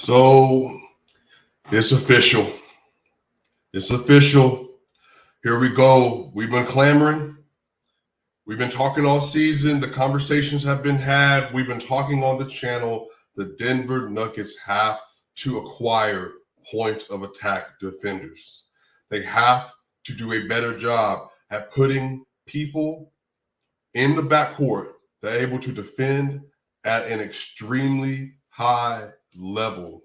So it's official. It's official. Here we go. We've been clamoring. We've been talking all season. The conversations have been had. We've been talking on the channel. The Denver Nuggets have to acquire point of attack defenders. They have to do a better job at putting people in the backcourt that are able to defend at an extremely high level.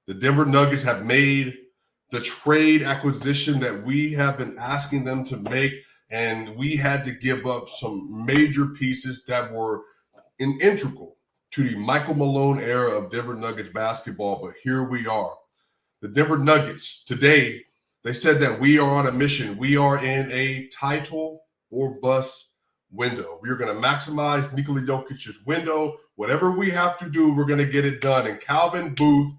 The Denver Nuggets have made the trade acquisition that we have been asking them to make, and we had to give up some major pieces that were integral to the Michael Malone era of Denver Nuggets basketball. But here we are. The Denver Nuggets today, they said that we are on a mission. We are in a title or bust window. We are going to maximize Nikola Jokic's window. Whatever we have to do, we're going to get it done. And Calvin Booth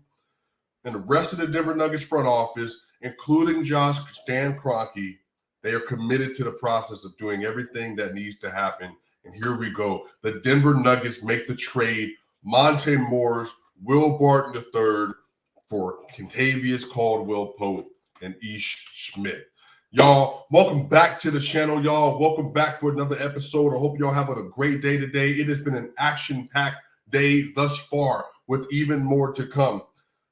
and the rest of the Denver Nuggets front office, including Stan Kroenke, they are committed to the process of doing everything that needs to happen. And here we go. The Denver Nuggets make the trade. Monte Morris, Will Barton III for Kentavious Caldwell-Pope and Ish Schmidt. Y'all, welcome back to the channel, y'all. Welcome back for another episode. I hope y'all having a great day today. It has been an action-packed day thus far with even more to come.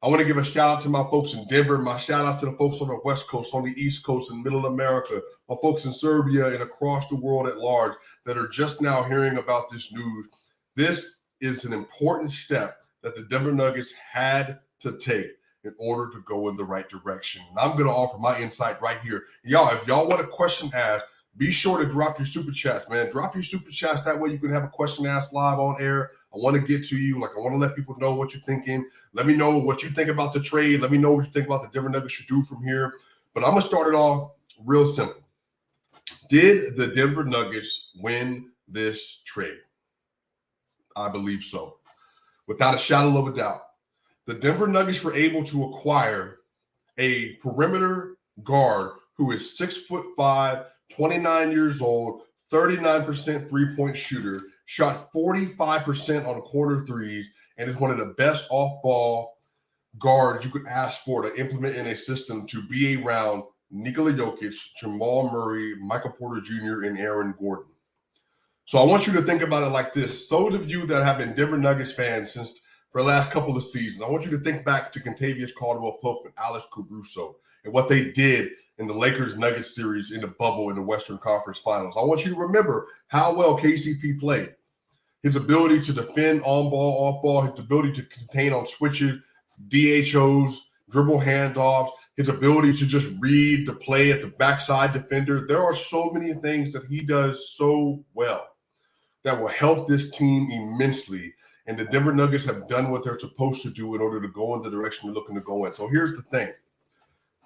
I want to give a shout out to my folks in Denver, my shout out to the folks on the West Coast, on the East Coast, and Middle America, my folks in Serbia and across the world at large that are just now hearing about this news. This is an important step that the Denver Nuggets had to take in order to go in the right direction. And I'm going to offer my insight right here. Y'all, if y'all want a question asked, be sure to drop your super chats, man. Drop your super chats. That way you can have a question asked live on air. I want to get to you. I want to let people know what you're thinking. Let me know what you think about the trade. Let me know what you think about the Denver Nuggets should do from here. But I'm going to start it off real simple. Did the Denver Nuggets win this trade? I believe so. Without a shadow of a doubt. The Denver Nuggets were able to acquire a perimeter guard who is 6'5", 29 years old, 39% three-point shooter, shot 45% on corner threes, and is one of the best off-ball guards you could ask for to implement in a system to be around Nikola Jokic, Jamal Murray, Michael Porter Jr., and Aaron Gordon. So I want you to think about it like this. Those of you that have been Denver Nuggets fans for the last couple of seasons, I want you to think back to Kentavious Caldwell-Pope and Alex Caruso and what they did in the Lakers-Nuggets series in the bubble in the Western Conference Finals. I want you to remember how well KCP played. His ability to defend on ball, off ball, his ability to contain on switches, DHOs, dribble handoffs, his ability to just read the play at the backside defender. There are so many things that he does so well that will help this team immensely. And the Denver Nuggets have done what they're supposed to do in order to go in the direction they're looking to go in. So here's the thing.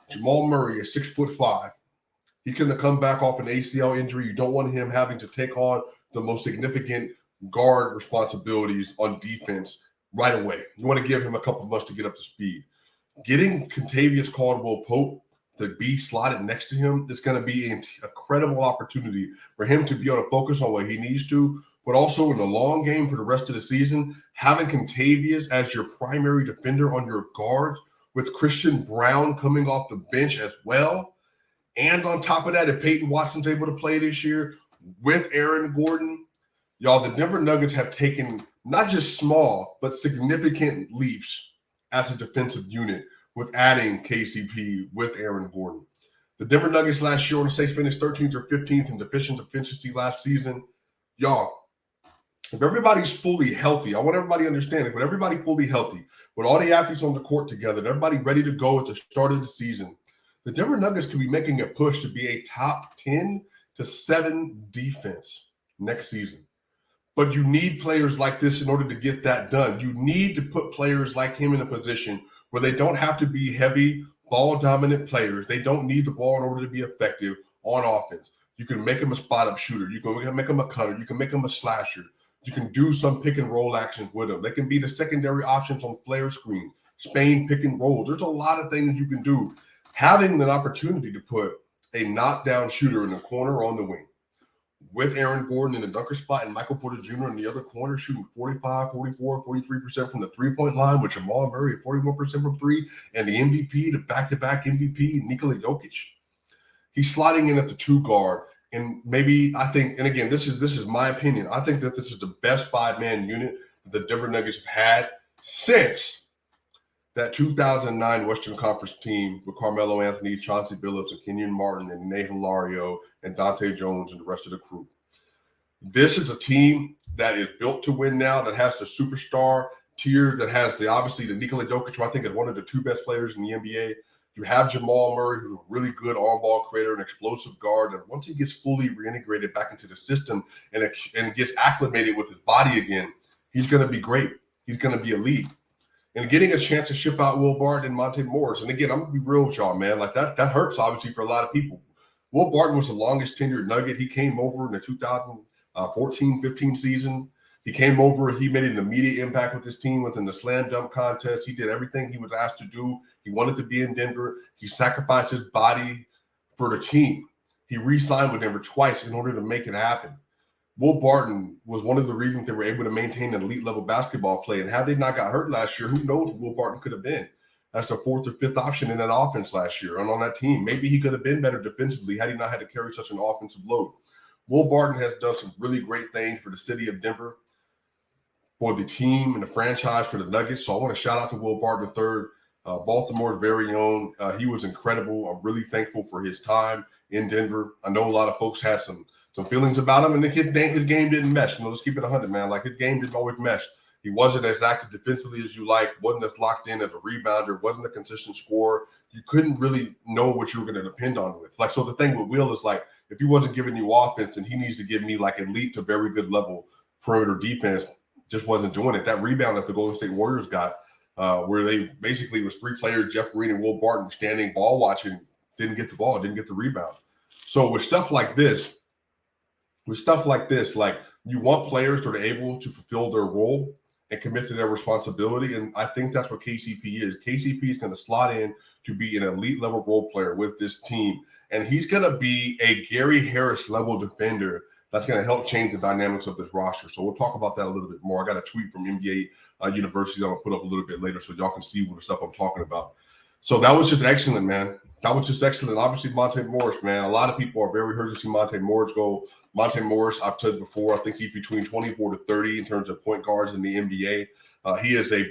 Jamal Murray is 6'5". He couldn't have come back off an ACL injury. You don't want him having to take on the most significant guard responsibilities on defense right away. You want to give him a couple months to get up to speed. Getting Kentavious Caldwell-Pope to be slotted next to him is going to be an incredible opportunity for him to be able to focus on what he needs to, but also in the long game for the rest of the season, having Kentavious as your primary defender on your guards with Christian Brown coming off the bench as well. And on top of that, if Peyton Watson's able to play this year with Aaron Gordon, y'all, the Denver Nuggets have taken not just small, but significant leaps as a defensive unit with adding KCP with Aaron Gordon. The Denver Nuggets last year, on the stage, finished 13th or 15th in deficient efficiency last season. Y'all, if everybody's fully healthy, I want everybody to understand it, but everybody fully healthy, with all the athletes on the court together, and everybody ready to go at the start of the season, the Denver Nuggets could be making a push to be a top 10 to 7 defense next season. But you need players like this in order to get that done. You need to put players like him in a position where they don't have to be heavy, ball-dominant players. They don't need the ball in order to be effective on offense. You can make him a spot-up shooter. You can make him a cutter. You can make him a slasher. You can do some pick-and-roll actions with them. They can be the secondary options on flare screen, Spain pick-and-rolls. There's a lot of things you can do. Having an opportunity to put a knockdown shooter in the corner or on the wing with Aaron Gordon in the dunker spot and Michael Porter Jr. in the other corner shooting 45, 44, 43% from the three-point line with Jamal Murray at 41% from three, and the MVP, the back-to-back MVP, Nikola Jokic. He's sliding in at the two guard, and maybe I think, and again, this is my opinion, I think that this is the best five-man unit that the Denver Nuggets have had since that 2009 Western Conference team with Carmelo Anthony, Chauncey Billups, and Kenyon Martin, and Nate Hilario, and Dante Jones, and the rest of the crew. This is a team that is built to win now, that has the superstar tier, that has obviously the Nikola Jokic, who I think is one of the two best players in the NBA. You have Jamal Murray, who's a really good on-ball creator and explosive guard. And once he gets fully reintegrated back into the system and gets acclimated with his body again, he's going to be great. He's going to be elite. And getting a chance to ship out Will Barton and Monte Morris. And again, I'm going to be real with y'all, man. Like that hurts, obviously, for a lot of people. Will Barton was the longest tenured Nugget. He came over in the 2014-15 season. He came over. He made an immediate impact with his team within the slam dunk contest. He did everything he was asked to do. He wanted to be in Denver. He sacrificed his body for the team. He re-signed with Denver twice in order to make it happen. Will Barton was one of the reasons they were able to maintain an elite level basketball play. And had they not got hurt last year, who knows what Will Barton could have been? That's the fourth or fifth option in that offense last year and on that team. Maybe he could have been better defensively had he not had to carry such an offensive load. Will Barton has done some really great things for the city of Denver, for the team and the franchise, for the Nuggets. So I want to shout out to Will Barton III, Baltimore's very own. He was incredible. I'm really thankful for his time in Denver. I know a lot of folks had some feelings about him, and his game didn't mesh. Let's keep it 100, man. Like, his game didn't always mesh. He wasn't as active defensively as you like, wasn't as locked in as a rebounder, wasn't a consistent scorer. You couldn't really know what you were going to depend on with. Like, so the thing with Will is, like, if he wasn't giving you offense, and he needs to give me like elite to very good level perimeter defense, just wasn't doing it. That rebound that the Golden State Warriors got, where they basically was three players, Jeff Green and Will Barton, standing ball watching, didn't get the ball, didn't get the rebound. So with stuff like this, like, you want players that are able to fulfill their role and commit to their responsibility. And I think that's what KCP is. KCP is going to slot in to be an elite level role player with this team. And he's going to be a Gary Harris level defender that's going to help change the dynamics of this roster. So we'll talk about that a little bit more. I got a tweet from NBA University I'm going to put up a little bit later so y'all can see what the stuff I'm talking about. So that was just excellent, man. That was just excellent. Obviously, Monte Morris, man. A lot of people are very hurt to see Monte Morris go. Monte Morris, I've said before, I think he's between 24 to 30 in terms of point guards in the NBA. He is a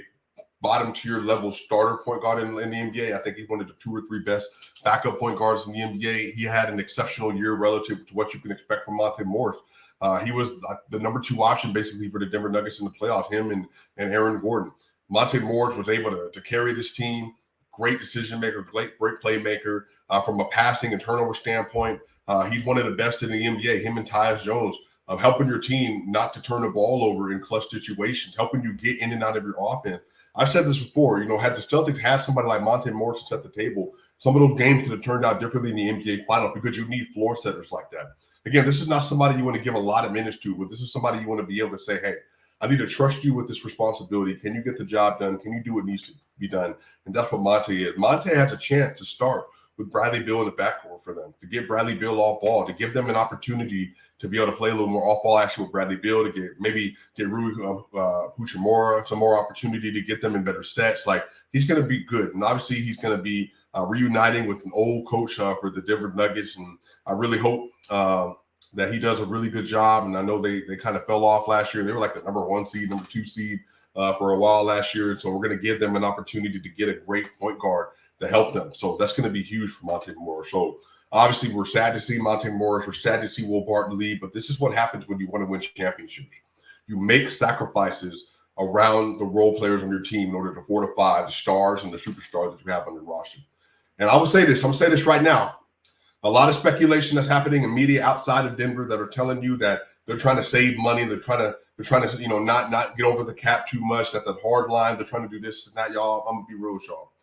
bottom-tier level starter point guard in the NBA. I think he's one of the two or three best backup point guards in the NBA. He had an exceptional year relative to what you can expect from Monte Morris. He was the number two option, basically, for the Denver Nuggets in the playoffs, him and Aaron Gordon. Monte Morris was able to carry this team. Great decision maker, great playmaker from a passing and turnover standpoint. He's one of the best in the NBA, him and Tyus Jones, helping your team not to turn the ball over in clutch situations, helping you get in and out of your offense. I've said this before, had the Celtics had somebody like Monte Morris to set the table, some of those games could have turned out differently in the NBA final because you need floor setters like that. Again, this is not somebody you want to give a lot of minutes to, but this is somebody you want to be able to say, hey, I need to trust you with this responsibility. Can you get the job done? Can you do what needs to be done? And that's what Monte is. Monte has a chance to start with Bradley Beal in the backcourt for them, to get Bradley Beal off ball, to give them an opportunity to be able to play a little more off ball action with Bradley Beal, to get Rui Hachimura some more opportunity to get them in better sets. Like, he's going to be good. And obviously he's going to be reuniting with an old coach for the Denver Nuggets. And I really hope that he does a really good job. And I know they kind of fell off last year. They were like the number 1 seed, number 2 seed for a while last year. And so we're going to give them an opportunity to get a great point guard to help them. So that's going to be huge for Monte Morris. So obviously we're sad to see Monte Morris. We're sad to see Will Barton leave. But this is what happens when you want to win championships. You make sacrifices around the role players on your team in order to fortify the stars and the superstars that you have on your roster. And I will say this. I'm going to say this right now. A lot of speculation that's happening in media outside of Denver that are telling you that they're trying to save money. They're trying to not get over the cap too much. That the hard line. They're trying to do this and that, y'all. I'm gonna be real with y'all.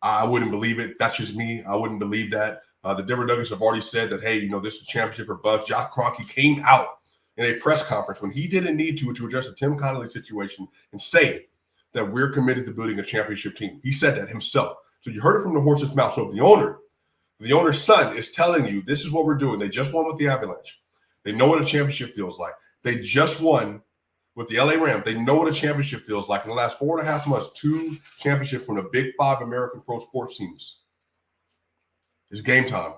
I wouldn't believe it. That's just me. I wouldn't believe that. The Denver Nuggets have already said that, hey, this is a championship for bust. Jock Kroenke came out in a press conference when he didn't need to address a Tim Connolly situation and say that we're committed to building a championship team. He said that himself. So you heard it from the horse's mouth. So if the owner's son is telling you this is what we're doing. They just won with the Avalanche. They know what a championship feels like. They just won with the LA Rams. They know what a championship feels like. In the last 4.5 months, 2 championships from the Big 5 American pro sports teams. It's game time.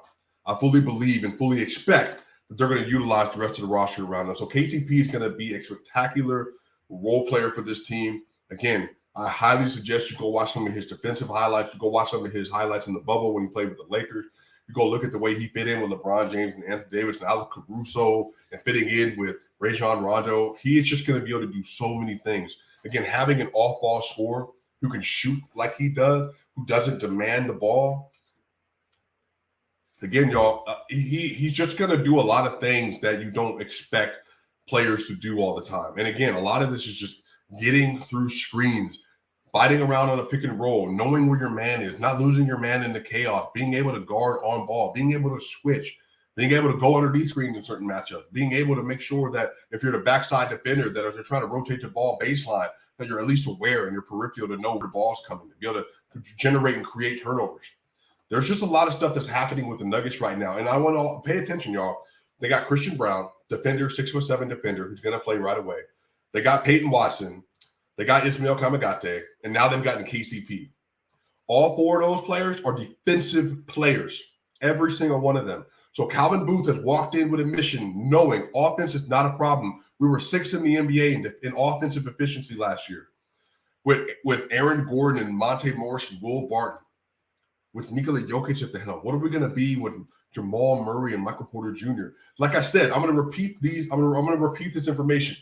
I fully believe and fully expect that they're going to utilize the rest of the roster around them. So KCP is going to be a spectacular role player for this team. Again, I highly suggest you go watch some of his defensive highlights. You go watch some of his highlights in the bubble when he played with the Lakers. You go look at the way he fit in with LeBron James and Anthony Davis and Alex Caruso and fitting in with Rajon Rondo. He is just going to be able to do so many things. Again, having an off-ball scorer who can shoot like he does, who doesn't demand the ball. Again, y'all, he's just going to do a lot of things that you don't expect players to do all the time. And again, a lot of this is just getting through screens, fighting around on a pick and roll, knowing where your man is, not losing your man in the chaos, being able to guard on ball, being able to switch, being able to go underneath screens in certain matchups, being able to make sure that if you're the backside defender, that if they're trying to rotate the ball baseline, that you're at least aware in your peripheral to know where the ball's coming, to be able to generate and create turnovers. There's just a lot of stuff that's happening with the Nuggets right now. And I want to pay attention, y'all. They got Christian Brown, defender, 6'7" defender, who's going to play right away. They got Peyton Watson. They got Ismail Kamagate. And now they've gotten KCP. All 4 of those players are defensive players, every single one of them. So Calvin Booth has walked in with a mission, knowing offense is not a problem. We were 6th in the NBA in offensive efficiency last year with Aaron Gordon and Monte Morris and Will Barton, with Nikola Jokic at the helm. What are we going to be with Jamal Murray and Michael Porter Jr.? Like I said, I'm going to repeat these. I'm going to repeat this information.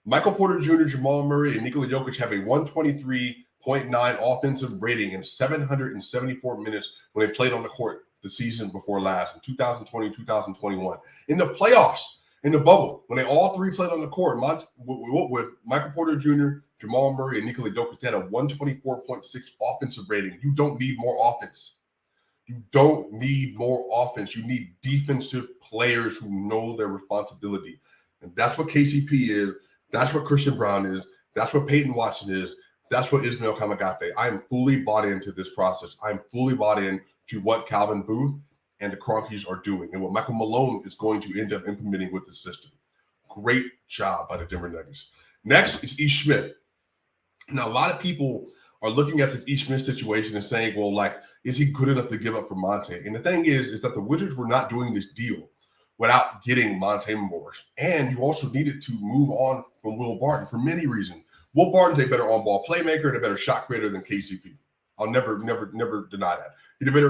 Michael Porter Jr., Jamal Murray, and Nikola Jokic have a 123.9 offensive rating in 774 minutes when they played on the court the season before last in 2020, 2021. In the playoffs, in the bubble, when they all 3 played on the court, with Michael Porter Jr., Jamal Murray, and Nikola Jokic had a 124.6 offensive rating. You don't need more offense. You don't need more offense. You need defensive players who know their responsibility. And that's what KCP is. That's what Christian Brown is. That's what Peyton Watson is. That's what Ismail Kamagate. I am fully bought into this process. I'm fully bought in to what Calvin Booth and the Cronkies are doing and what Michael Malone is going to end up implementing with the system. Great job by the Denver Nuggets. Next is E. Smith. Now, a lot of people are looking at the E. Smith situation and saying, well, like, is he good enough to give up for Monte? And the thing is that the Wizards were not doing this deal without getting Monte Morris. And you also needed to move on from Will Barton for many reasons. Will Barton's a better on-ball playmaker and a better shot creator than KCP. I'll never deny that.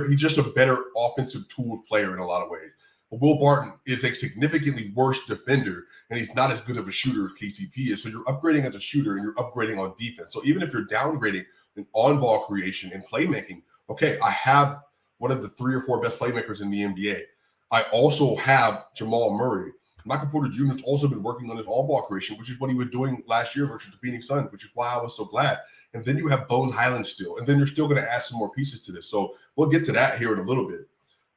He's just a better offensive tool player in a lot of ways. But Will Barton is a significantly worse defender, and he's not as good of a shooter as KCP is. So you're upgrading as a shooter, and you're upgrading on defense. So even if you're downgrading in on-ball creation and playmaking, okay, I have one of the 3 or 4 best playmakers in the NBA. I also have Jamal Murray. Michael Porter Jr. has also been working on his on-ball creation, which is what he was doing last year versus the Phoenix Suns, which is why I was so glad. And then you have Bones Highland still, and then you're still going to add some more pieces to this. So we'll get to that here in a little bit.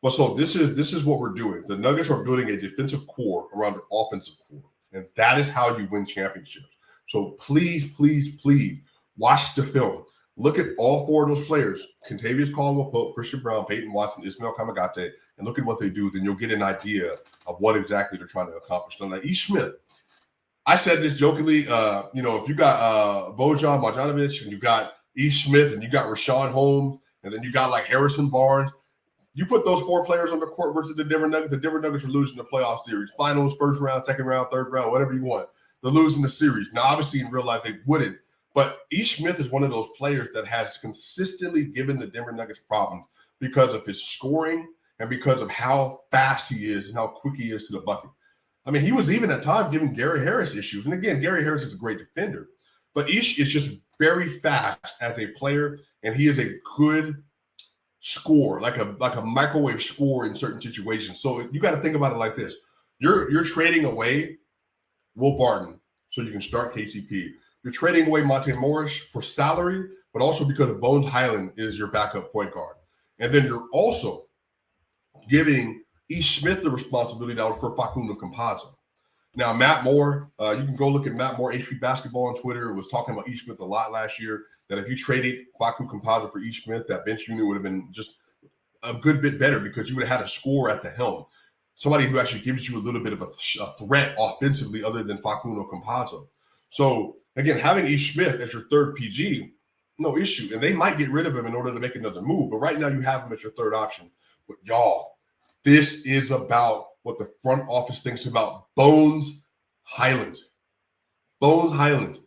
But so this is what we're doing. The Nuggets are building a defensive core around an offensive core, and that is how you win championships. So please, please, please watch the film. Look at all 4 of those players: Kentavious Caldwell-Pope, Christian Brown, Peyton Watson, Ismail Kamagate, and look at what they do. Then you'll get an idea of what exactly they're trying to accomplish. So like E. Smith, I said this jokingly, if you got Bojan Bogdanovic and you got E. Smith and you got Rashawn Holmes and then you got like Harrison Barnes, you put those 4 players on the court versus the Denver Nuggets are losing the playoff series. Finals, first round, second round, third round, whatever you want. They're losing the series. Now, obviously, in real life, they wouldn't. But E. Smith is one of those players that has consistently given the Denver Nuggets problems because of his scoring and because of how fast he is and how quick he is to the bucket. I mean, he was even at times giving Gary Harris issues. And again, Gary Harris is a great defender. But Ish is just very fast as a player, and he is a good scorer, like a microwave scorer in certain situations. So you got to think about it like this. You're trading away Will Barton so you can start KCP. You're trading away Monte Morris for salary, but also because Bones Highland is your backup point guard. And then you're also giving E. Smith the responsibility that was for Facundo Campazzo. Now, Matt Moore, you can go look at Matt Moore, HP Basketball on Twitter, was talking about E. Smith a lot last year, that if you traded Facundo Campazzo for E. Smith, that bench unit would have been just a good bit better because you would have had a scorer at the helm. somebody who actually gives you a little bit of a threat offensively other than Facundo Campazzo. So, again, having E. Smith as your third PG, no issue. And they might get rid of him in order to make another move. But right now you have him as your third option. But, y'all, this is about what the front office thinks about Bones Highland. Bones Highland.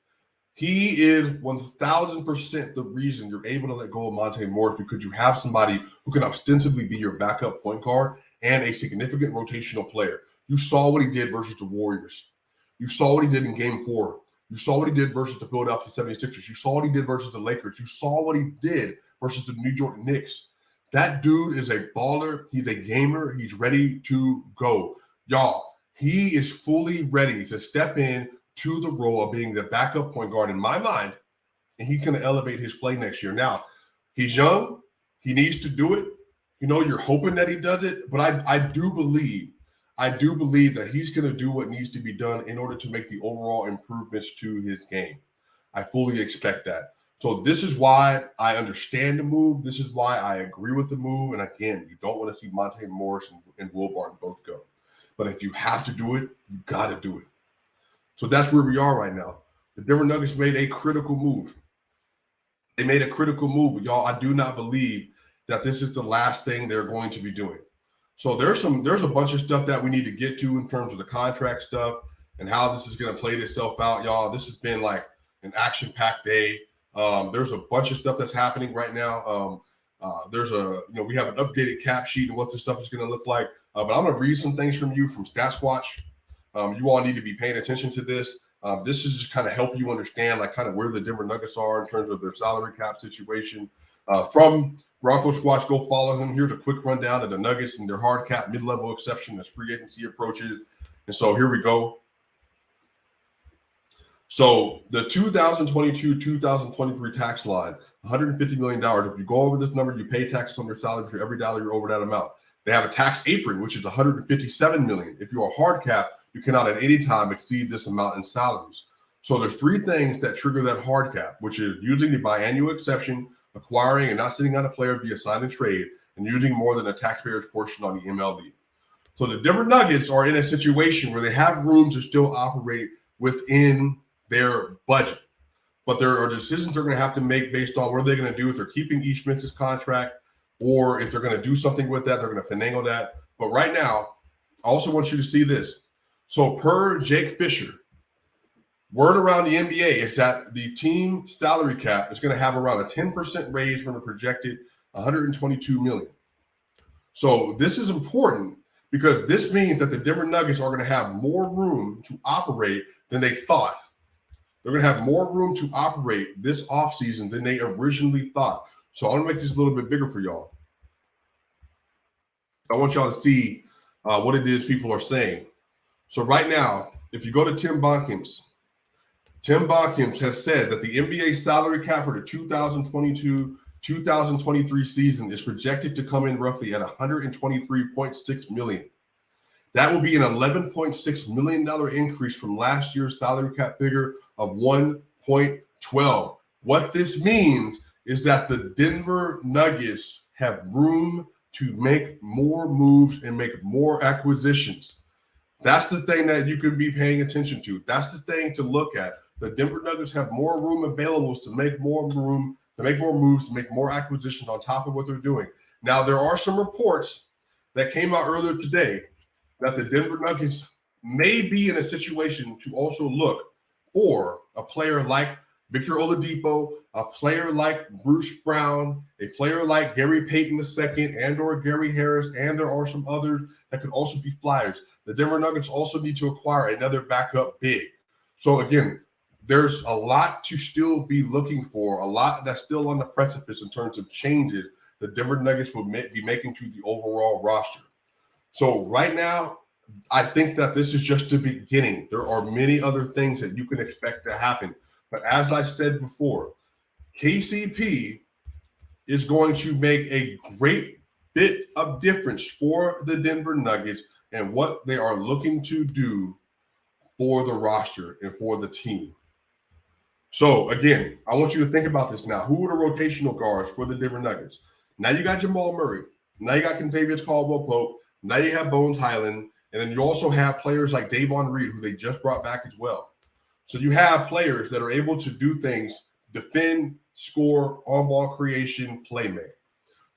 He is 1,000% the reason you're able to let go of Monte Morris, because you have somebody who can ostensibly be your backup point guard and a significant rotational player. You saw what he did versus the Warriors. You saw what he did in Game 4. You saw what he did versus the Philadelphia 76ers. You saw what he did versus the Lakers. You saw what he did versus the New York Knicks. That dude is a baller. He's a gamer. He's ready to go. Y'all, he is fully ready to step in to the role of being the backup point guard in my mind, and he's going to elevate his play next year. Now, he's young. He needs to do it. You know, you're hoping that he does it, but I do believe that he's going to do what needs to be done in order to make the overall improvements to his game. I fully expect that. So this is why I understand the move. This is why I agree with the move. And again, you don't want to see Monte Morris and Will Barton both go. But if you have to do it, you got to do it. So that's where we are right now. The Denver Nuggets made a critical move. They made a critical move, but y'all, I do not believe that this is the last thing they're going to be doing. So there's a bunch of stuff that we need to get to in terms of the contract stuff and how this is going to play itself out, y'all. This has been like an action-packed day. There's a bunch of stuff that's happening right now. We have an updated cap sheet and what this stuff is going to look like. But I'm going to read some things from you from StatSquatch. You all need to be paying attention to this. This is just kind of help you understand like kind of where the Denver Nuggets are in terms of their salary cap situation. From Bronco Squatch, go follow him. Here's a quick rundown of the Nuggets and their hard cap mid-level exception as free agency approaches. And so here we go. So the 2022-2023 tax line, $150 million. If you go over this number, you pay taxes on your salary for every dollar you're over that amount. They have a tax apron, which is $157 million. If you're a hard cap, you cannot at any time exceed this amount in salaries. So there's three things that trigger that hard cap, which is using the biannual exception, acquiring and not sitting on a player via sign and trade, and using more than a taxpayer's portion on the MLB. So the Denver Nuggets are in a situation where they have room to still operate within their budget. But there are decisions they're going to have to make based on what they're going to do if they're keeping E. Smith's contract, or if they're going to do something with that, they're going to finagle that. But right now, I also want you to see this. So per Jake Fisher, word around the NBA is that the team salary cap is going to have around a 10% raise from the projected $122 million. So this is important because this means that the Denver Nuggets are going to have more room to operate than they thought. They're going to have more room to operate this offseason than they originally thought. So I want to make this a little bit bigger for y'all. I want y'all to see what it is people are saying. So right now, if you go to Tim Bontemps has said that the NBA salary cap for the 2022-2023 season is projected to come in roughly at $123.6 million. That will be an $11.6 million increase from last year's salary cap figure of $1.12. What this means is that the Denver Nuggets have room to make more moves and make more acquisitions. That's the thing that you could be paying attention to. That's the thing to look at. The Denver Nuggets have more room available to make more room, to make more moves, to make more acquisitions on top of what they're doing. Now, there are some reports that came out earlier today that the Denver Nuggets may be in a situation to also look for a player like Victor Oladipo, a player like Bruce Brown, a player like Gary Payton II and or Gary Harris, and there are some others that could also be flyers. The Denver Nuggets also need to acquire another backup big. So again, there's a lot to still be looking for, a lot that's still on the precipice in terms of changes the Denver Nuggets will be making to the overall roster. So right now, I think that this is just the beginning. There are many other things that you can expect to happen. But as I said before, KCP is going to make a great bit of difference for the Denver Nuggets and what they are looking to do for the roster and for the team. So, again, I want you to think about this now. Who are the rotational guards for the Denver Nuggets? Now you got Jamal Murray. Now you got Kentavious Caldwell-Pope. Now you have Bones Highland, and then you also have players like Davon Reed, who they just brought back as well. So you have players that are able to do things, defend, score, on-ball creation, playmate.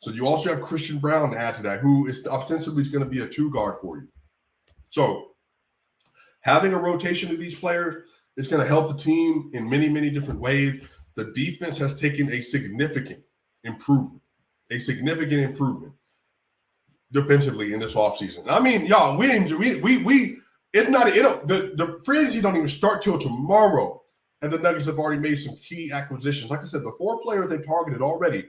So you also have Christian Brown to add to that, who is ostensibly going to be a two guard for you. So having a rotation of these players is going to help the team in many, many different ways. The defense has taken a significant improvement defensively in this offseason. I mean, y'all, the free agency don't even start till tomorrow, and the Nuggets have already made some key acquisitions. Like I said, the 4 players they've targeted already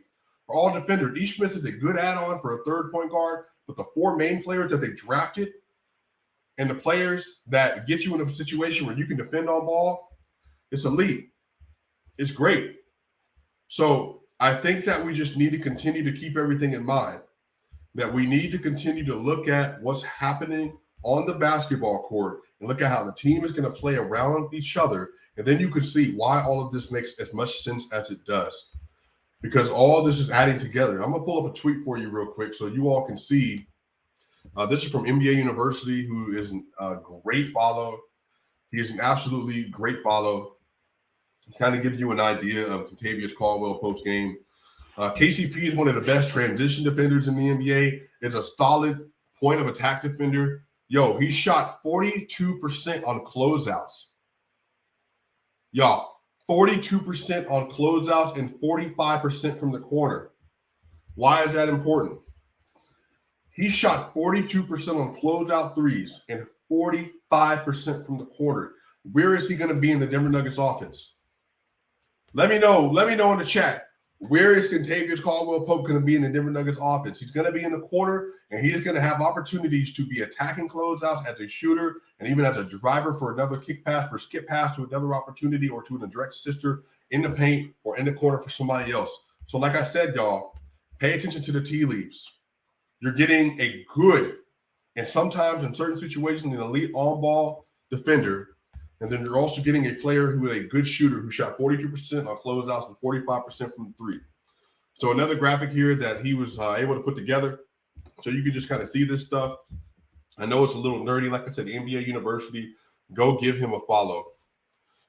are all defenders. Ish Smith is a good add-on for a third point guard, but the 4 main players that they drafted and the players that get you in a situation where you can defend on ball, it's elite. It's great. So I think that we just need to continue to keep everything in mind, that we need to continue to look at what's happening on the basketball court and look at how the team is going to play around each other. And then you can see why all of this makes as much sense as it does, because all this is adding together. I'm going to pull up a tweet for you real quick so you all can see. This is from NBA University, who is a great follow. He is an absolutely great follow. Kind of gives you an idea of Kentavious Caldwell-Pope's game. KCP is one of the best transition defenders in the NBA. It's a solid point of attack defender. Yo, he shot 42% on closeouts. Y'all, 42% on closeouts and 45% from the corner. Why is that important? He shot 42% on closeout threes and 45% from the corner. Where is he going to be in the Denver Nuggets offense? Let me know in the chat. Where is Kentavious Caldwell-Pope going to be in the Denver Nuggets offense? He's going to be in the corner, and he is going to have opportunities to be attacking closeouts as a shooter and even as a driver for another kick pass, for skip pass to another opportunity, or to a direct sister in the paint or in the corner for somebody else. So like I said, y'all, pay attention to the tea leaves. You're getting a good, and sometimes in certain situations, an elite on-ball defender. And then you're also getting a player who is a good shooter who shot 42% on closeouts and 45% from the three. So another graphic here that he was able to put together so you can just kind of see this stuff. I know it's a little nerdy. Like I said, NBA University, go give him a follow.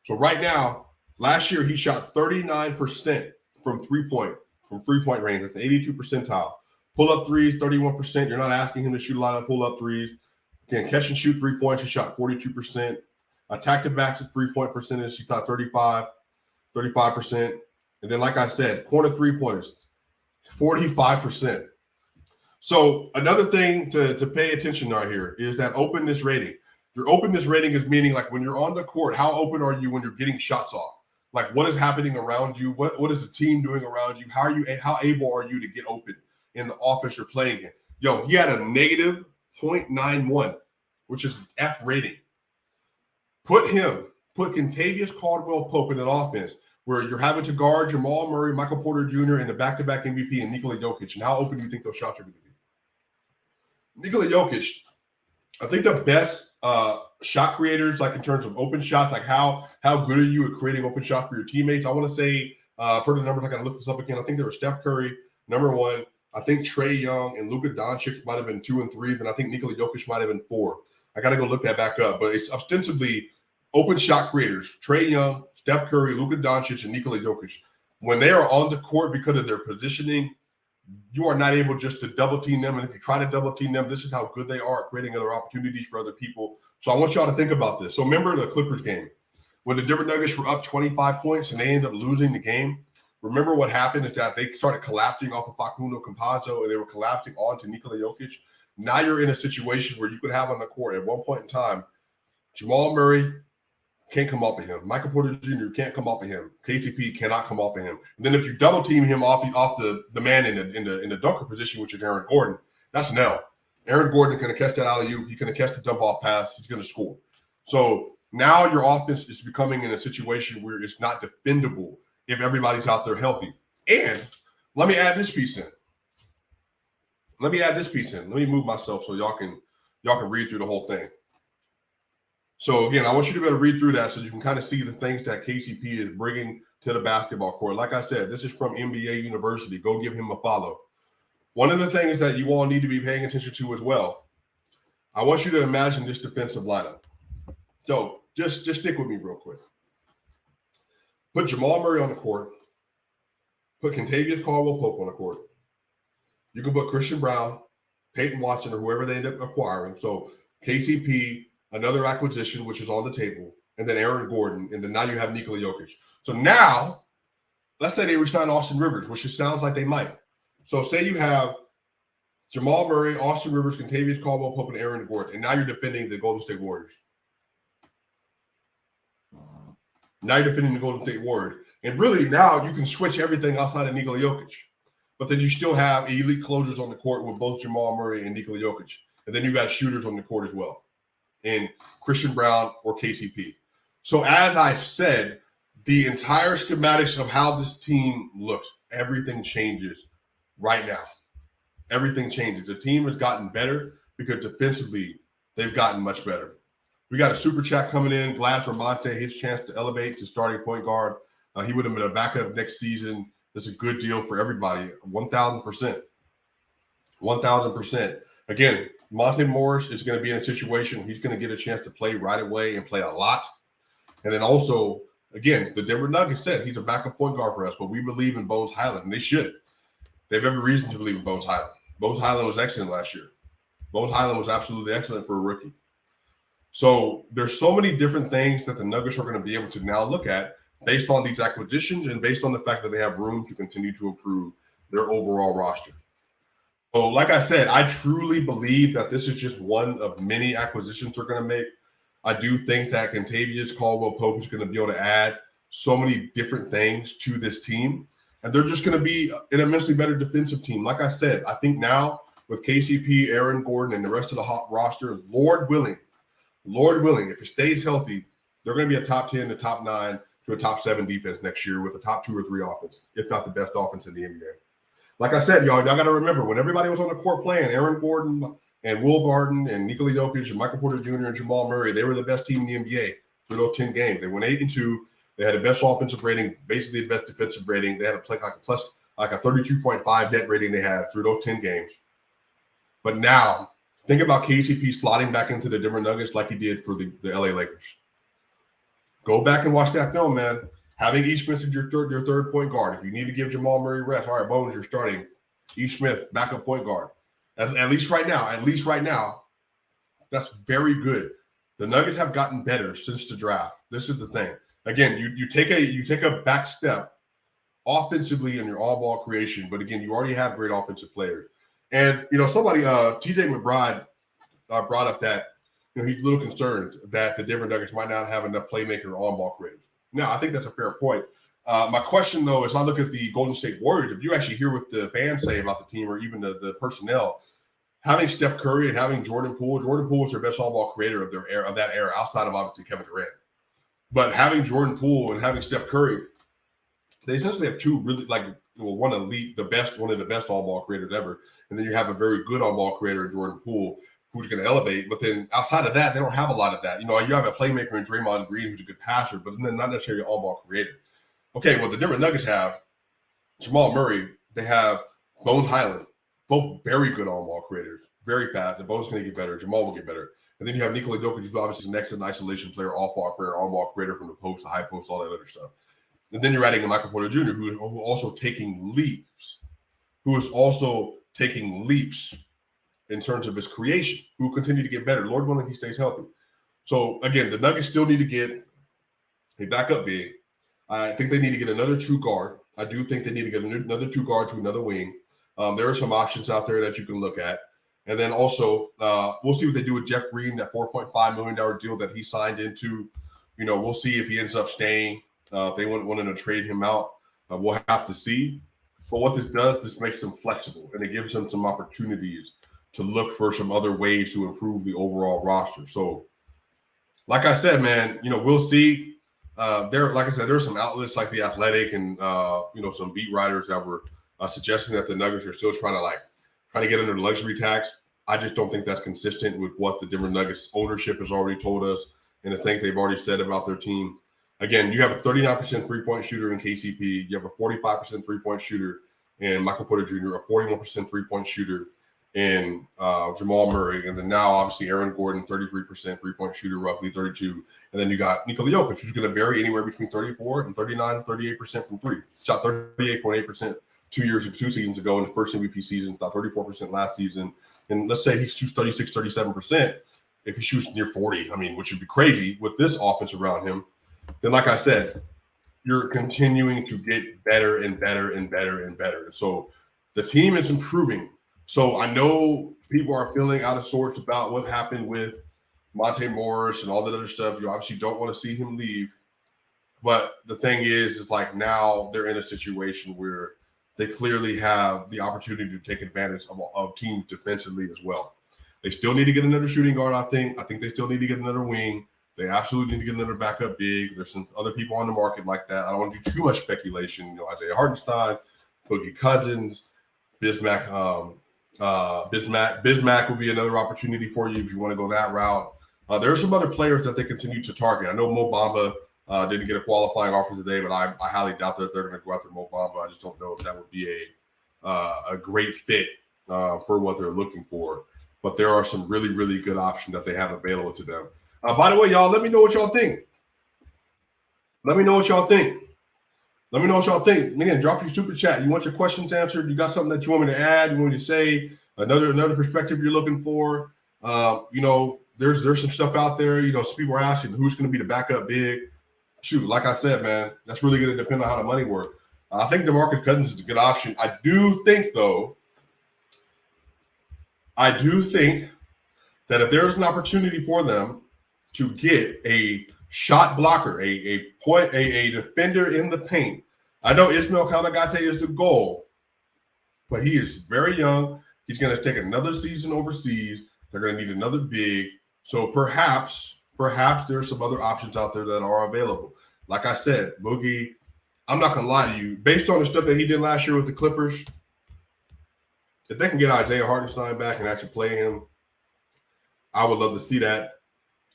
So right now, last year he shot 39% from three-point range. That's an 82 percentile. Pull-up threes, 31%. You're not asking him to shoot a lot of pull-up threes. Again, catch and shoot 3 points. He shot 42%. Attack to back to 3-point percentage. He shot 35%. And then, like I said, corner 3-pointers, 45%. So another thing to pay attention right here is that openness rating. Your openness rating is meaning, like, when you're on the court, how open are you when you're getting shots off? Like, what is happening around you? What is the team doing around you? How able are you to get open in the offense you're playing in? Yo, he had a negative 0.91, which is F rating. Put Kentavious Caldwell-Pope in an offense where you're having to guard Jamal Murray, Michael Porter Jr., and the back-to-back MVP and Nikola Jokic. And how open do you think those shots are going to be? Nikola Jokic, I think the best shot creators, like in terms of open shots, like how good are you at creating open shots for your teammates? I want to say, per the numbers, I got to look this up again. I think there was Steph Curry, number 1. I think Trae Young and Luka Doncic might have been 2 and 3. Then I think Nikola Jokic might have been 4. I got to go look that back up. But it's ostensibly open shot creators: Trae Young, Steph Curry, Luka Doncic, and Nikola Jokic. When they are on the court, because of their positioning, you are not able just to double team them. And if you try to double team them, this is how good they are at creating other opportunities for other people. So I want y'all to think about this. So remember the Clippers game when the Denver Nuggets were up 25 points and they ended up losing the game. Remember what happened is that they started collapsing off of Facundo Campazzo and they were collapsing onto Nikola Jokic. Now you're in a situation where you could have on the court at one point in time, Jamal Murray can't come off of him. Michael Porter Jr. can't come off of him. KCP cannot come off of him. And then if you double team him off the man in the dunker position, which is Aaron Gordon, that's an L. Aaron Gordon is going to catch that alley-oop. He's going to catch the dump off pass. He's going to score. So now your offense is becoming in a situation where it's not defendable if everybody's out there healthy. And let me add this piece in. Let me move myself so y'all can read through the whole thing. So, again, I want you to be able to read through that so you can kind of see the things that KCP is bringing to the basketball court. Like I said, this is from NBA University. Go give him a follow. One of the things that you all need to be paying attention to as well I want you to imagine this defensive lineup. So just stick with me real quick. Put Jamal Murray on the court. Put Kentavious Caldwell-Pope on the court. You can put Christian Brown, Peyton Watson, or whoever they end up acquiring. So KCP, another acquisition, which is on the table, and then Aaron Gordon, and then now you have Nikola Jokic. So now, let's say they resign Austin Rivers, which it sounds like they might. So say you have Jamal Murray, Austin Rivers, Kentavious Caldwell-Pope, and Aaron Gordon, and now you're defending the Golden State Warriors. Now you're defending the Golden State Warriors. And really now you can switch everything outside of Nikola Jokic. But then you still have elite closers on the court with both Jamal Murray and Nikola Jokic. And then you got shooters on the court as well. And Christian Brown or KCP. So as I've said, the entire schematics of how this team looks, everything changes right now. Everything changes. The team has gotten better because defensively they've gotten much better. We got a super chat coming in. Glad for Monte, his chance to elevate to starting point guard. He would have been a backup next season. That's a good deal for everybody. 1,000%. 1,000%. Again, Monte Morris is going to be in a situation where he's going to get a chance to play right away and play a lot. And then also, again, the Denver Nuggets said he's a backup point guard for us, but we believe in Bones Highland, and they should. They have every reason to believe in Bones Highland. Bones Highland was excellent last year. Bones Highland was absolutely excellent for a rookie. So there's so many different things that the Nuggets are going to be able to now look at based on these acquisitions and based on the fact that they have room to continue to improve their overall roster. So like I said, I truly believe that this is just one of many acquisitions they're going to make. I do think that Kentavious Caldwell-Pope is going to be able to add so many different things to this team. And they're just going to be an immensely better defensive team. Like I said, I think now with KCP, Aaron Gordon, and the rest of the hot roster, Lord willing, if it stays healthy, they're going to be a top 10 to top 9 to a top 7 defense next year with a top 2 or 3 offense, if not the best offense in the NBA. Like I said, y'all got to remember, when everybody was on the court playing, Aaron Gordon and Will Barton and Nikola Jokic and Michael Porter Jr. and Jamal Murray, they were the best team in the NBA through those 10 games. They went 8-2. They had the best offensive rating, basically the best defensive rating. They had a 32.5 net rating they had through those 10 games. But now, think about KCP slotting back into the Denver Nuggets like he did for the LA Lakers. Go back and watch that film, man. Having E. Smith as your third point guard. If you need to give Jamal Murray rest, all right, Bones, you're starting. E. Smith, backup point guard. At least right now, that's very good. The Nuggets have gotten better since the draft. This is the thing. Again, you take a back step offensively in your all-ball creation, but again, you already have great offensive players. And somebody, TJ McBride, brought up that he's a little concerned that the Denver Nuggets might not have enough playmaker or on-ball creators. Now, I think that's a fair point. My question, though, is I look at the Golden State Warriors. If you actually hear what the fans say about the team or even the personnel, having Steph Curry and having Jordan Poole is their best all-ball creator of that era, outside of obviously Kevin Durant. But having Jordan Poole and having Steph Curry, they essentially have two really one of the best all-ball creators ever, and then you have a very good all-ball creator in Jordan Poole who's going to elevate. But then outside of that, they don't have a lot of that. You have a playmaker in Draymond Green who's a good passer, but then not necessarily an all-ball creator. Okay, well, the Denver Nuggets have Jamal Murray. They have Bones Highland, both very good all-ball creators, very fast. The Bones going to get better. Jamal will get better. And then you have Nikola Jokic, who's obviously an excellent isolation player, all-ball player, all-ball creator from the post, the high post, all that other stuff. And then you're adding a Michael Porter Jr., who is also taking leaps, in terms of his creation, who will continue to get better. Lord willing, he stays healthy. So, again, the Nuggets still need to get a backup big. I think they need to get another true guard. I do think they need to get another true guard to another wing. There are some options out there that you can look at. And then also, we'll see what they do with Jeff Green, that $4.5 million deal that he signed into. We'll see if he ends up staying. If they wanted to trade him out, we'll have to see. But what this does, this makes them flexible, and it gives them some opportunities to look for some other ways to improve the overall roster. So, like I said, man, we'll see. There's some outlets like The Athletic and some beat writers that were suggesting that the Nuggets are still trying to get under the luxury tax. I just don't think that's consistent with what the Denver Nuggets ownership has already told us and the things they've already said about their team. Again, you have a 39% three-point shooter in KCP. You have a 45% three-point shooter in Michael Porter Jr., a 41% three-point shooter in Jamal Murray, and then now obviously Aaron Gordon, 33% three-point shooter, roughly 32, and then you got Nikola Jokic, who's going to vary anywhere between 34 and 39, 38% from three. Shot 38.8% 2 seasons ago in the first MVP season, shot 34% last season, and let's say he shoots 36, 37%. If he shoots near 40, I mean, which would be crazy with this offense around him, then like I said, you're continuing to get better and better and better and better. So the team is improving. So I know people are feeling out of sorts about what happened with Monte Morris and all that other stuff. You obviously don't want to see him leave. But the thing is like now they're in a situation where they clearly have the opportunity to take advantage of teams defensively as well. They still need to get another shooting guard, I think. I think they still need to get another wing. They absolutely need to get another backup big. There's some other people on the market like that. I don't want to do too much speculation. You know, Isaiah Hartenstein, Boogie Cousins, Bismack. Bismack will be another opportunity for you if you want to go that route. There are some other players that they continue to target. I know Mo Bamba didn't get a qualifying offer today, but I highly doubt that they're going to go after Mo Bamba. I just don't know if that would be a great fit for what they're looking for. But there are some really, really good options that they have available to them. By the way, y'all, let me know what y'all think. Let me know what y'all think. Again, drop your super chat. You want your questions answered? You got something that you want me to add? You want me to say another perspective you're looking for? You know, there's some stuff out there. You know, some people are asking who's going to be the backup big. Shoot, like I said, man, that's really going to depend on how the money works. I think DeMarcus Cousins is a good option. I do think that if there's an opportunity for them to get a shot blocker, a defender in the paint. I know Ismail Kamagate is the goal, but he is very young. He's going to take another season overseas. They're going to need another big. So perhaps there's some other options out there that are available. Like I said, Boogie, I'm not going to lie to you. Based on the stuff that he did last year with the Clippers, if they can get Isaiah Hartenstein back and actually play him, I would love to see that.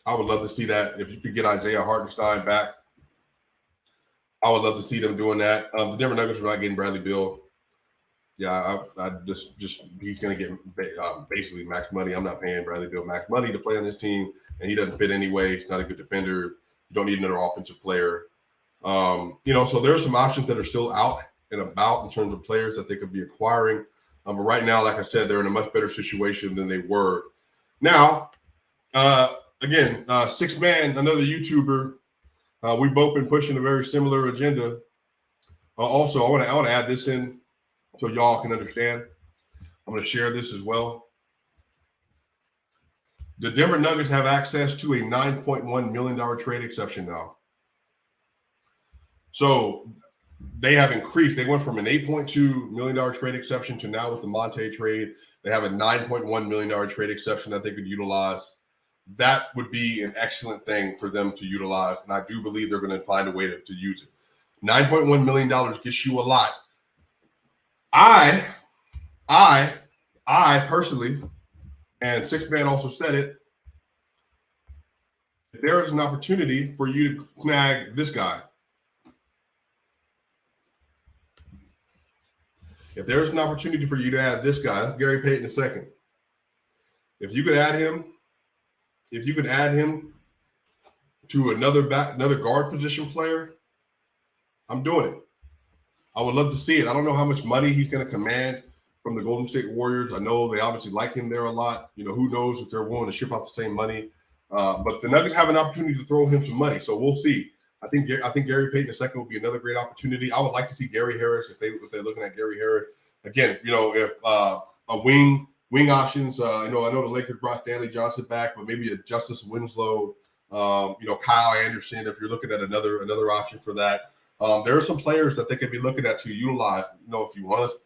If you could get Isaiah Hartenstein back, I would love to see them doing that. The Denver Nuggets are not getting Bradley Beal. Yeah, I just he's going to get basically max money. I'm not paying Bradley Beal max money to play on this team, and he doesn't fit anyway. He's not a good defender. You don't need another offensive player. You know, so there are some options that are still out and about in terms of players that they could be acquiring. But right now, like I said, they're in a much better situation than they were. Now, again, Six Man, another YouTuber. We've both been pushing a very similar agenda. Also, I want to add this in so y'all can understand. I'm going to share this as well. The Denver Nuggets have access to a $9.1 million trade exception now. So they have increased. They went from an $8.2 million trade exception to now with the Monte trade, they have a $9.1 million trade exception that they could utilize. That would be an excellent thing for them to utilize, and I do believe they're going to find a way to use it. $9.1 million gets you a lot. I personally, and Six Man also said it, if there is an opportunity for you to snag this guy, if there's an opportunity for you to add this guy, that's Gary Payton II. If you could add him to another guard position player, I'm doing it. I would love to see it. I don't know how much money he's going to command from the Golden State Warriors. I know they obviously like him there a lot. You know, who knows if they're willing to ship out the same money. But the Nuggets have an opportunity to throw him some money, so we'll see. I think Gary Payton II will be another great opportunity. I would like to see Gary Harris if they're looking at Gary Harris again. You know, if a wing options. I know the Lakers brought Stanley Johnson back, but maybe a Justice Winslow. You know, Kyle Anderson. If you're looking at another option for that, there are some players that they could be looking at to utilize. You know, if you want to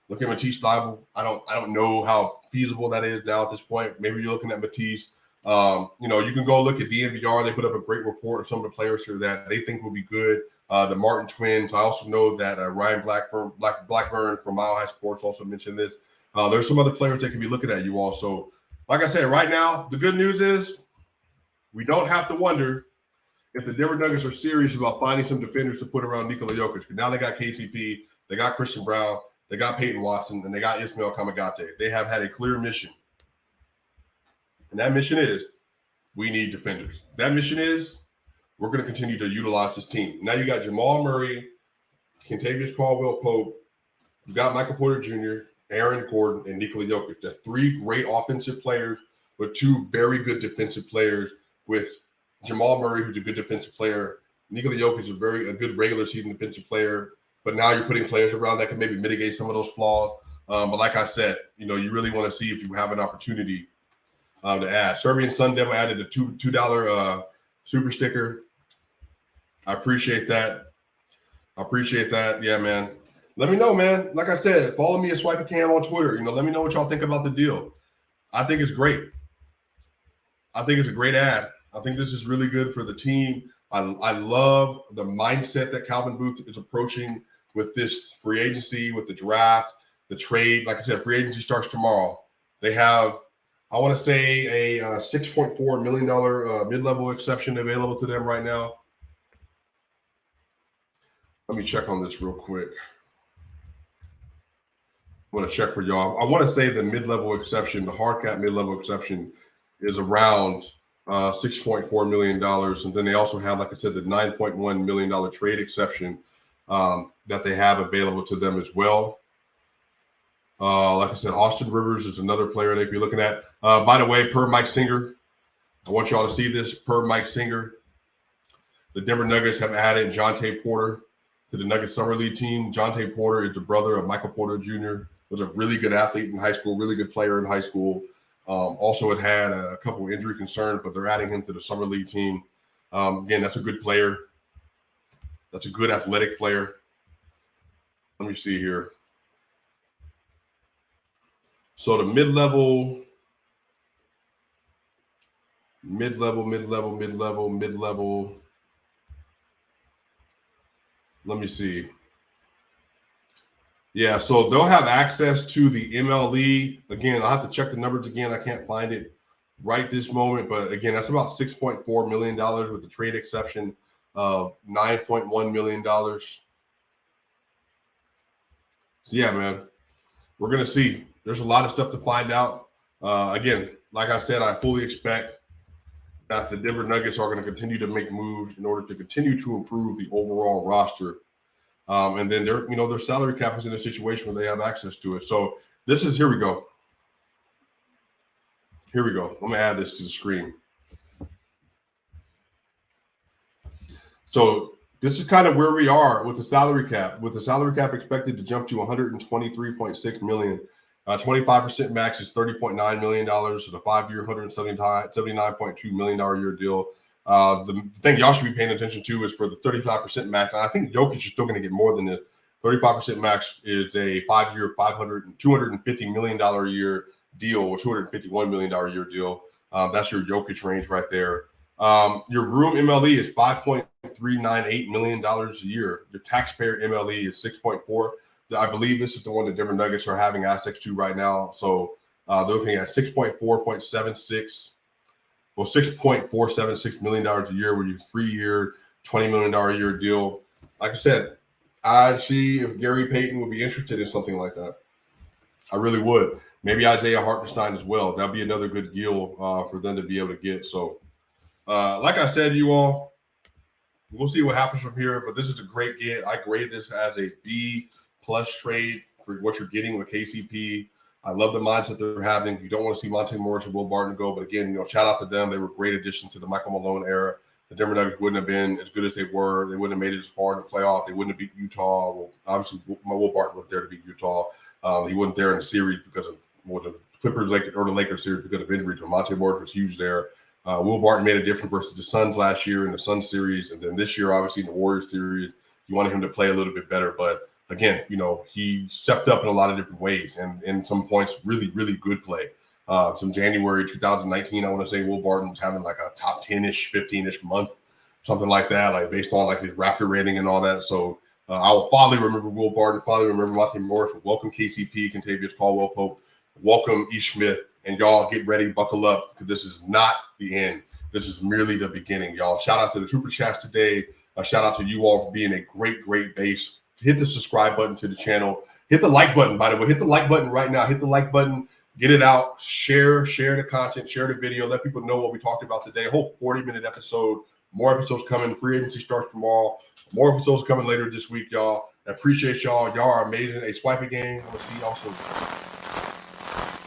look at Matisse Thybulle, I don't know how feasible that is now at this point. Maybe you're looking at Matisse. You know, you can go look at DNVR. They put up a great report of some of the players here that they think will be good. The Martin twins. I also know that Ryan Blackburn from Mile High Sports also mentioned this. There's some other players that can be looking at you also. Like I said, right now, the good news is we don't have to wonder if the Denver Nuggets are serious about finding some defenders to put around Nikola Jokic. Now they got KCP, they got Christian Brown, they got Peyton Watson, and they got Ismail Kamagate. They have had a clear mission. And that mission is we need defenders. That mission is we're going to continue to utilize this team. Now you got Jamal Murray, Kentavious Caldwell-Pope, you got Michael Porter Jr., Aaron Gordon, and Nikola Jokic. That's three great offensive players with two very good defensive players, with Jamal Murray, who's a good defensive player. Nikola Jokic is a good regular season defensive player. But now you're putting players around that can maybe mitigate some of those flaws. But like I said, you really want to see if you have an opportunity to add. Serbian Sun Devil added a $2 super sticker. I appreciate that. Yeah, man. Let me know, man. Like I said, follow me at Swipe a Cam on Twitter. Let me know what y'all think about the deal. I think it's great. I think it's a great ad. I think this is really good for the team. I love the mindset that Calvin Booth is approaching with this free agency, with the draft, the trade. Like I said, free agency starts tomorrow. They have, I want to say, a $6.4 million mid-level exception available to them right now. Let me check on this real quick. I want to check for y'all. I want to say the mid-level exception, the hard cap mid-level exception, is around $6.4 million. And then they also have, like I said, the $9.1 million trade exception that they have available to them as well. Like I said, Austin Rivers is another player they'd be looking at. By the way, per Mike Singer, I want y'all to see this. Per Mike Singer, the Denver Nuggets have added Jonte Porter to the Nuggets Summer League team. Jonte Porter is the brother of Michael Porter Jr., was a really good athlete in high school, really good player in high school. Also had a couple of injury concerns, but they're adding him to the Summer League team. Again, that's a good player. That's a good athletic player. Let me see here. So the mid-level. Let me see. Yeah, so they'll have access to the MLE. Again, I'll have to check the numbers again. I can't find it right this moment. But again, that's about $6.4 million with the trade exception of $9.1 million. So yeah, man, we're going to see. There's a lot of stuff to find out. Again, like I said, I fully expect that the Denver Nuggets are going to continue to make moves in order to continue to improve the overall roster. And then their salary cap is in a situation where they have access to it. So here we go. I'm going to add this to the screen. So this is kind of where we are with the salary cap. With the salary cap expected to jump to $123.6 million. 25% max is $30.9 million. So the 5-year, $179.2 million a year deal. The thing y'all should be paying attention to is for the 35% max. And I think Jokic is still going to get more than this. 35% max is a 5-year, $250 million a year deal, or $251 million a year deal. That's your Jokic range right there. Your room MLE is $5.398 million a year. Your taxpayer MLE is $6.4. I believe this is the one the Denver Nuggets are having access to right now. So they're looking at $6.476 million a year with your 3-year, $20 million a year deal. Like I said, I'd see if Gary Payton would be interested in something like that. I really would. Maybe Isaiah Hartenstein as well. That'd be another good deal for them to be able to get. So, like I said, you all, we'll see what happens from here. But this is a great get. I grade this as a B+ trade for what you're getting with KCP. I love the mindset they're having. You don't want to see Monte Morris and Will Barton go, but again, shout out to them. They were great additions to the Michael Malone era. The Denver Nuggets wouldn't have been as good as they were. They wouldn't have made it as far in the playoff. They wouldn't have beat Utah. Well, obviously, Will Barton wasn't there to beat Utah. He wasn't there in the series because of the Clippers or the Lakers series because of injury. Monte Morris was huge there. Will Barton made a difference versus the Suns last year in the Suns series, and then this year, obviously, in the Warriors series, you wanted him to play a little bit better, but again, he stepped up in a lot of different ways and in some points, really, really good play. Some January 2019, I want to say Will Barton was having like a top 10-ish, 15-ish month, something like that, like based on like his Raptor rating and all that. So I will fondly remember Will Barton, fondly remember Monte Morris. Welcome KCP, Kentavious Caldwell-Pope. Welcome E. Smith. And y'all get ready, buckle up, because this is not the end. This is merely the beginning, y'all. Shout out to the Super Chats today. Shout out to you all for being a great, great base hit the subscribe button to the channel. Hit the like button, by the way. Hit the like button right now. Hit the like button. Get it out. Share the content. Share the video. Let people know what we talked about today. Whole 40-minute episode. More episodes coming. Free agency starts tomorrow. More episodes coming later this week, y'all. I appreciate y'all. Y'all are amazing. A Swipe Again. We'll see y'all soon.